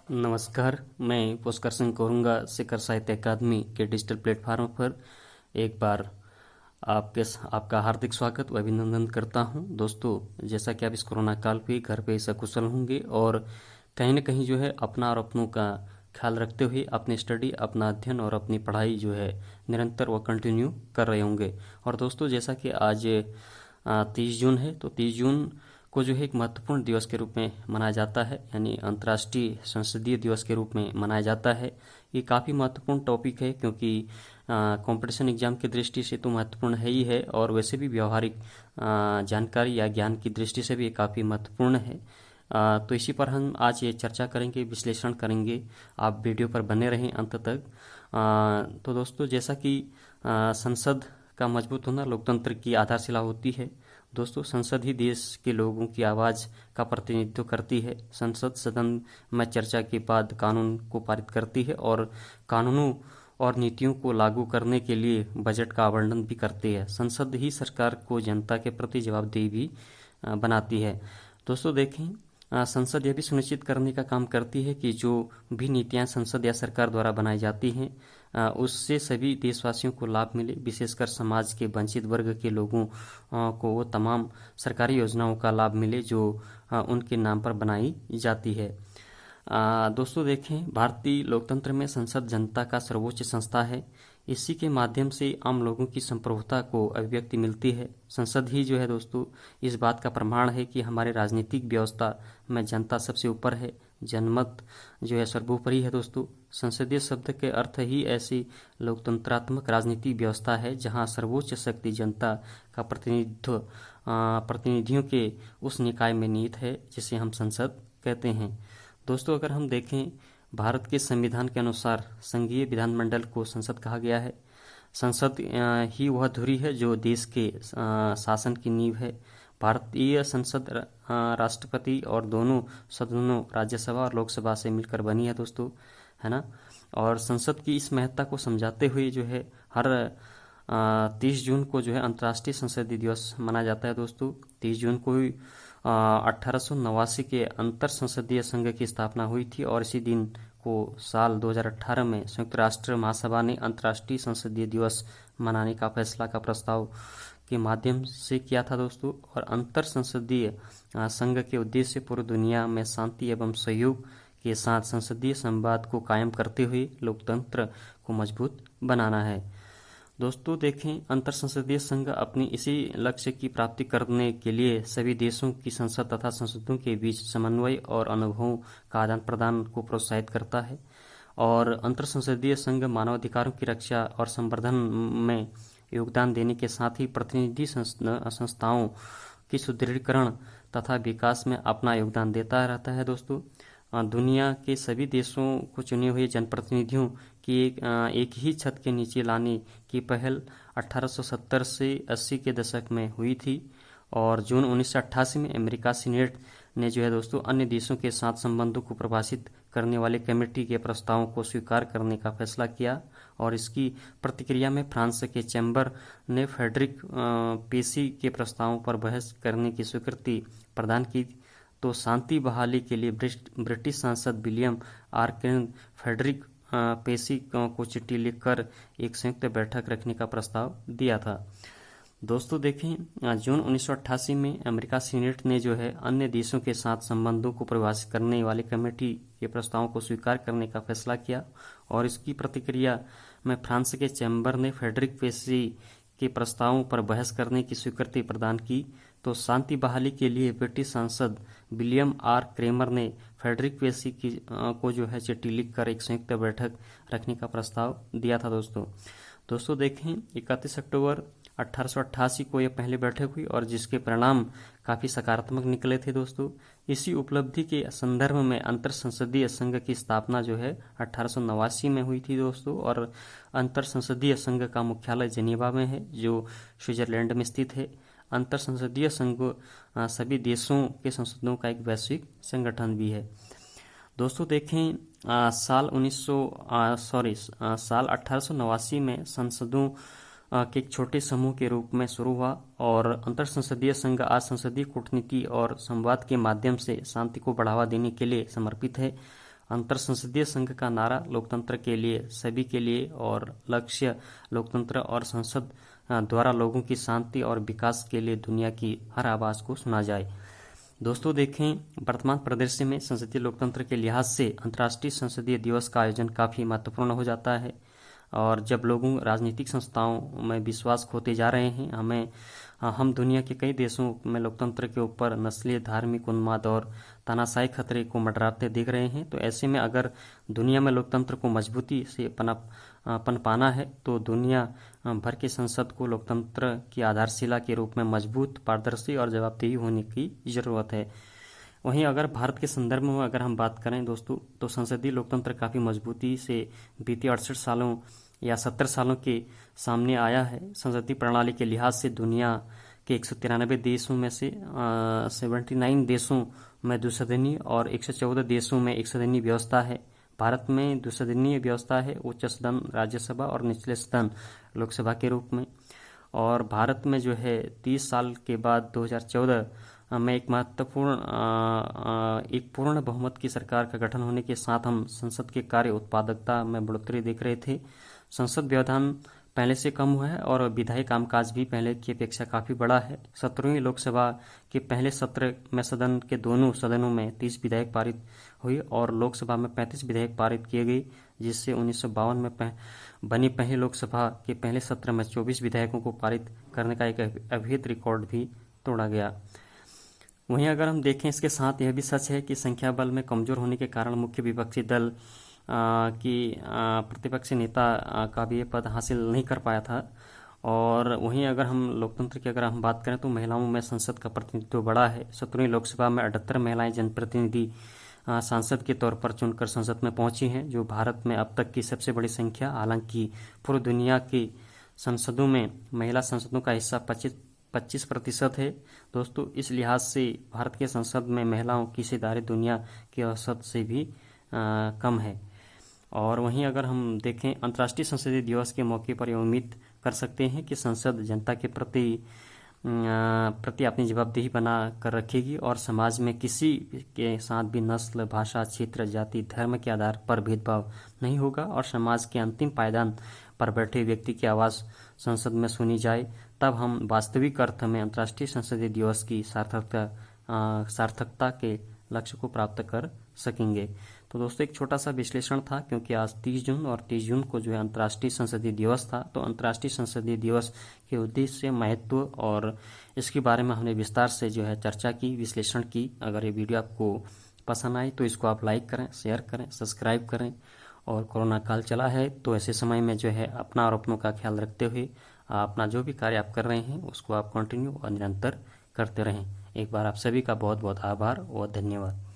नमस्कार। मैं पुष्कर सिंह कोरुंगा शिखर साहित्य अकादमी के डिजिटल प्लेटफार्म पर एक बार आपका हार्दिक स्वागत व अभिनंदन करता हूं। दोस्तों, जैसा कि आप इस कोरोना काल पे घर पे सकुशल होंगे और कहीं न कहीं जो है अपना और अपनों का ख्याल रखते हुए अपनी स्टडी, अपना अध्ययन और अपनी पढ़ाई जो है निरंतर व कंटिन्यू कर रहे होंगे। और दोस्तों, जैसा कि आज 30 जून है, तो 30 जून को जो है एक महत्वपूर्ण दिवस के रूप में मनाया जाता है, यानी अंतर्राष्ट्रीय संसदीय दिवस के रूप में मनाया जाता है। ये काफ़ी महत्वपूर्ण टॉपिक है क्योंकि कंपटीशन एग्जाम की दृष्टि से तो महत्वपूर्ण है ही है, और वैसे भी व्यवहारिक जानकारी या ज्ञान की दृष्टि से भी ये काफ़ी महत्वपूर्ण है। तो इसी पर हम आज ये चर्चा करेंगे, विश्लेषण करेंगे। आप वीडियो पर बने रहें अंत तक। तो दोस्तों, जैसा कि संसद का मजबूत होना लोकतंत्र की आधारशिला होती है। दोस्तों, संसद ही देश के लोगों की आवाज़ का प्रतिनिधित्व करती है। संसद सदन में चर्चा के बाद कानून को पारित करती है और कानूनों और नीतियों को लागू करने के लिए बजट का आवंटन भी करती है। संसद ही सरकार को जनता के प्रति जवाबदेही भी बनाती है। दोस्तों देखें, संसद यह भी सुनिश्चित करने का काम करती है कि जो भी नीतियां संसद या सरकार द्वारा बनाई जाती हैं उससे सभी देशवासियों को लाभ मिले, विशेषकर समाज के वंचित वर्ग के लोगों को वो तमाम सरकारी योजनाओं का लाभ मिले जो उनके नाम पर बनाई जाती है। दोस्तों देखें, भारतीय लोकतंत्र में संसद जनता का सर्वोच्च संस्था है। इसी के माध्यम से आम लोगों की संप्रभुता को अभिव्यक्ति मिलती है। संसद ही जो है दोस्तों इस बात का प्रमाण है कि हमारे राजनीतिक व्यवस्था में जनता सबसे ऊपर है, जनमत जो है सर्वोपरि है। दोस्तों, संसदीय शब्द के अर्थ ही ऐसी लोकतंत्रात्मक राजनीतिक व्यवस्था है जहां सर्वोच्च शक्ति जनता का प्रतिनिधियों के उस निकाय में निहित है जिसे हम संसद कहते हैं। दोस्तों, अगर हम देखें, भारत के संविधान के अनुसार संघीय विधानमंडल को संसद कहा गया है। संसद ही वह धुरी है जो देश के शासन की नींव है। भारतीय संसद राष्ट्रपति और दोनों सदनों राज्यसभा और लोकसभा से मिलकर बनी है दोस्तों, है ना। और संसद की इस महत्ता को समझाते हुए जो है हर 30 जून को जो है अंतर्राष्ट्रीय संसदीय दिवस मनाया जाता है। दोस्तों, 30 जून को 1889 के अंतर संसदीय संघ की स्थापना हुई थी और इसी दिन को साल 2018 में संयुक्त राष्ट्र महासभा ने अंतर्राष्ट्रीय संसदीय दिवस मनाने का फैसला का प्रस्ताव के माध्यम से किया था दोस्तों। और अंतर संसदीय संघ के उद्देश्य पूरी दुनिया में शांति एवं सहयोग के साथ संसदीय संवाद को कायम करते हुए लोकतंत्र को मजबूत बनाना है। दोस्तों देखें, अंतर संसदीय संघ अपनी इसी लक्ष्य की प्राप्ति करने के लिए सभी देशों की संसद तथा संसदों के बीच समन्वय और अनुभवों का आदान प्रदान को प्रोत्साहित करता है। और अंतर संसदीय संघ मानवाधिकारों की रक्षा और संवर्धन में योगदान देने के साथ ही प्रतिनिधि संस्थाओं की सुदृढ़ीकरण तथा विकास में अपना योगदान देता रहता है। दोस्तों, दुनिया के सभी देशों को चुने हुए जनप्रतिनिधियों की एक ही छत के नीचे लाने की पहल 1870 से 80 के दशक में हुई थी। और जून 1988 में अमेरिका सीनेट ने जो है दोस्तों अन्य देशों के साथ संबंधों को प्रभावित करने वाले कमेटी के प्रस्तावों को स्वीकार करने का फैसला किया। और इसकी प्रतिक्रिया में फ्रांस के चैम्बर ने फ्रेडरिक पेशी के प्रस्तावों पर बहस करने की स्वीकृति प्रदान की। तो शांति बहाली के लिए ब्रिटिश सांसद विलियम आर क्रेन फ्रेडरिक पेशी को चिट्ठी लिखकर एक संयुक्त बैठक रखने का प्रस्ताव दिया था। दोस्तों देखें, जून 1988 में अमेरिका सीनेट ने जो है अन्य देशों के साथ संबंधों को परिभाषित करने वाली कमेटी के प्रस्तावों को स्वीकार करने का फैसला किया। और इसकी प्रतिक्रिया में फ्रांस के चैम्बर ने फ्रेडरिक पेशी के प्रस्तावों पर बहस करने की स्वीकृति प्रदान की। तो शांति बहाली के लिए ब्रिटिश सांसद विलियम आर क्रेमर ने फ्रेडरिक पेशी को जो है चिट्ठी लिखकर एक संयुक्त बैठक रखने का प्रस्ताव दिया था। दोस्तों देखें, 31 अक्टूबर 1888 को यह पहली बैठक हुई और जिसके परिणाम काफ़ी सकारात्मक निकले थे। दोस्तों, इसी उपलब्धि के संदर्भ में अंतर संसदीय संघ की स्थापना जो है 1889 में हुई थी दोस्तों। और अंतर संसदीय संघ का मुख्यालय जेनेवा में है जो स्विट्जरलैंड में स्थित है। अंतर संसदीय संघ सभी देशों के संसदों का एक वैश्विक संगठन भी है। दोस्तों देखें, साल 1889 में संसदों के एक छोटे समूह के रूप में शुरू हुआ और अंतर संसदीय संघ आज संसदीय कूटनीति और संवाद के माध्यम से शांति को बढ़ावा देने के लिए समर्पित है। अंतर संसदीय संघ का नारा लोकतंत्र के लिए, सभी के लिए और लक्ष्य लोकतंत्र और संसद द्वारा लोगों की शांति और विकास के लिए दुनिया की हर आवाज को सुना जाए। दोस्तों देखें, वर्तमान परिदृश्य में संसदीय लोकतंत्र के लिहाज से अंतर्राष्ट्रीय संसदीय दिवस का आयोजन काफ़ी महत्वपूर्ण हो जाता है। और जब लोगों राजनीतिक संस्थाओं में विश्वास खोते जा रहे हैं, हम दुनिया के कई देशों में लोकतंत्र के ऊपर नस्लीय, धार्मिक उन्माद और तानाशाही खतरे को मंडराते देख रहे हैं। तो ऐसे में अगर दुनिया में लोकतंत्र को मजबूती से पनपाना है तो दुनिया भर की संसद को लोकतंत्र की आधारशिला के रूप में मजबूत, पारदर्शी और जवाबदेही होने की जरूरत है। वहीं अगर भारत के संदर्भ में अगर हम बात करें दोस्तों, तो संसदीय लोकतंत्र काफ़ी मजबूती से बीते 68 सालों या 70 सालों के सामने आया है। संसदीय प्रणाली के लिहाज से दुनिया के 193 देशों में से 79 देशों में द्विसदनीय और 114 देशों में एक सदनीय व्यवस्था है। भारत में द्विसदनीय व्यवस्था है, उच्च सदन राज्यसभा और निचले सदन लोकसभा के रूप में। और भारत में जो है 30 साल के बाद 2014 में एक महत्वपूर्ण एक पूर्ण बहुमत की सरकार का गठन होने के साथ हम संसद के कार्य उत्पादकता में बढ़ोतरी देख रहे थे। संसद व्यवधान पहले से कम हुआ है और विधायी कामकाज भी पहले की अपेक्षा काफ़ी बड़ा है। 17वीं लोकसभा के पहले सत्र में सदन के दोनों सदनों में 30 विधेयक पारित हुए और लोकसभा में 35 विधेयक पारित किए गए, जिससे 1952 में बनी पहली लोकसभा के पहले सत्र में 24 विधेयकों को पारित करने का एक अभेद्य रिकॉर्ड भी तोड़ा गया। वहीं अगर हम देखें, इसके साथ यह भी सच है कि संख्या बल में कमजोर होने के कारण मुख्य विपक्षी दल की प्रतिपक्षी नेता का भी ये पद हासिल नहीं कर पाया था। और वहीं अगर हम लोकतंत्र की अगर हम बात करें तो महिलाओं में संसद का प्रतिनिधित्व बड़ा है। 17वीं लोकसभा में 78 महिलाएं जनप्रतिनिधि सांसद के तौर पर चुनकर संसद में पहुंची हैं, जो भारत में अब तक की सबसे बड़ी संख्या। हालांकि पूरी दुनिया की संसदों में महिला सांसदों का हिस्सा 25% है। दोस्तों, इस लिहाज से भारत के संसद में महिलाओं की हिस्सेदारी दुनिया के औसत से भी कम है। और वहीं अगर हम देखें, अंतर्राष्ट्रीय संसदीय दिवस के मौके पर यह उम्मीद कर सकते हैं कि संसद जनता के प्रति अपनी जवाबदेही बना कर रखेगी और समाज में किसी के साथ भी नस्ल, भाषा, क्षेत्र, जाति, धर्म के आधार पर भेदभाव नहीं होगा और समाज के अंतिम पायदान पर बैठे व्यक्ति की आवाज़ संसद में सुनी जाए। तब हम वास्तविक अर्थ में अंतर्राष्ट्रीय संसदीय दिवस की सार्थकता के लक्ष्य को प्राप्त कर सकेंगे। तो दोस्तों, एक छोटा सा विश्लेषण था, क्योंकि आज 30 जून और 30 जून को जो है अंतर्राष्ट्रीय संसदीय दिवस था। तो अंतर्राष्ट्रीय संसदीय दिवस के उद्देश्य, महत्व और इसके बारे में हमने विस्तार से जो है चर्चा की, विश्लेषण की। अगर ये वीडियो आपको पसंद आई तो इसको आप लाइक करें, शेयर करें, सब्सक्राइब करें। और कोरोना काल चला है तो ऐसे समय में जो है अपना और अपनों का ख्याल रखते हुए अपना जो भी कार्य आप कर रहे हैं उसको आप कंटिन्यू और निरंतर करते रहें। एक बार आप सभी का बहुत बहुत आभार और धन्यवाद।